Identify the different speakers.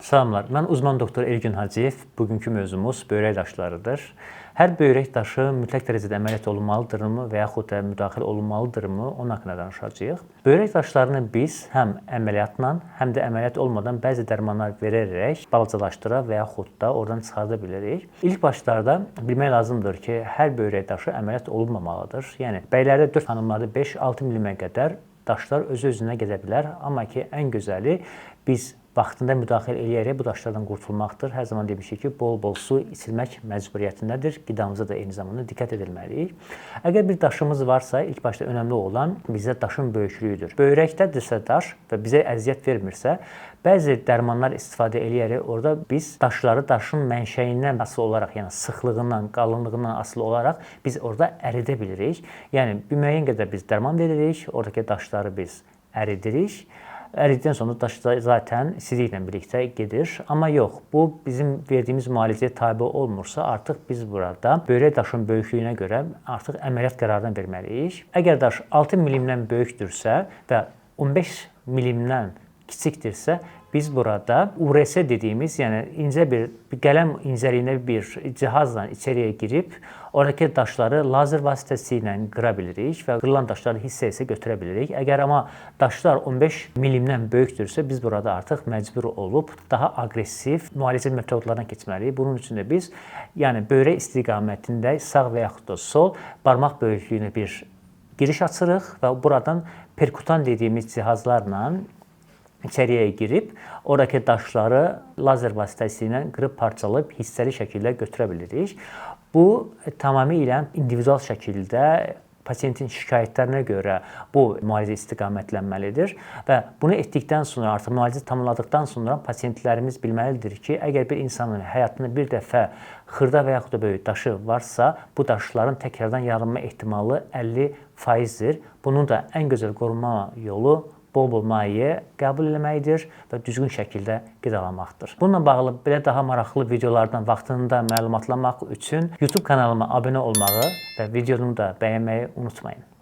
Speaker 1: Salamlar, mən uzman doktor Elgün Hacıyev. Bugünkü mövzumuz böyrək daşlarıdır. Hər böyrək daşı mütləq dərəcədə əməliyyat olunmalıdırmı və yaxud da müdaxilə olunmalıdırmı, onun haqqında danışacağıq. Böyrək daşlarını biz həm əməliyyatla, həm də əməliyyat olmadan bəzi dərmanlar verərək balacalaşdıra və yaxud da oradan çıxarda bilərik. İlk başlarda bilmək lazımdır ki, hər böyrək daşı əməliyyat olunmamalıdır. Yəni, bəylərdə 4, xanımlarda 5-6 mm qədər daşlar özü-özünə gedə bilər. Amma ki, ən gözəli biz vaxtında müdaxilə eləyərək bu daşlardan qurtulmaqdır. Hər zaman demişik ki, bol-bol su içilmək məcburiyyətindədir. Qidamıza da eyni zamanda diqqət edilməliyik. Əgər bir daşımız varsa, ilk başda önəmli olan bizdə daşın böyüklüyüdür. Böyrəkdədirsə daş və bizə əziyyət vermirsə, bəzi dərmanlar istifadə eləyərək orada biz daşları daşın mənşəyindən asılı olaraq, yəni sıxlığından, qalınlığından asılı olaraq biz orada əridə bilirik. Yəni, bir müəyyən qədər biz dərman veririk, oradakı daşları biz əridirik. Əridikdən sonra daş zaten istiliklə birlikdə gedir. Amma yox, bu bizim verdiyimiz müalicəyə tabe olmursa, artıq biz burada böyrək daşın böyüklüyünə görə artıq əməliyyat qərarını verməliyik. Əgər daş 6 mm-dən böyükdürsə və 15 mm-dən kiçikdirsə, biz burada URS dediyimiz, yəni incə bir qələm incəliyində bir cihazla içəriyə girib, oradakı daşları lazer vasitəsilə qıra bilirik və qırılan daşları hissə-hissə götürə bilirik. Əgər amma daşlar 15 mm-dən böyükdürsə, biz burada artıq məcbur olub daha aqressiv müalicə metodlarına keçməliyik. Bunun üçün də biz, yəni böyrək istiqamətində sağ və yaxud da sol barmaq böyüklüyünə bir giriş açırıq və buradan perkutan dediyimiz cihazlarla içəriyə girib, oradakı daşları lazer vasitəsilə qırıb parçalayıb hissəli şəkildə götürə bilirik. Bu, tamamilə individual şəkildə pasientin şikayətlərinə görə bu müalicə istiqamətlənməlidir və bunu etdikdən sonra, artıq müalicə tamamladıqdan sonra pasientlərimiz bilməlidir ki, əgər bir insanın həyatında bir dəfə xırda və yaxud da böyük daşı varsa, bu daşların təkrardan yaranma ehtimalı 50%-dir. Bunun da ən gözəl qorunma yolu bol-bol maye qəbul etməkdir və düzgün şəkildə qidalanmaqdır. Bununla bağlı belə daha maraqlı videolardan vaxtında məlumatlanmaq üçün YouTube kanalıma abunə olmağı və videonu da bəyənməyi unutmayın.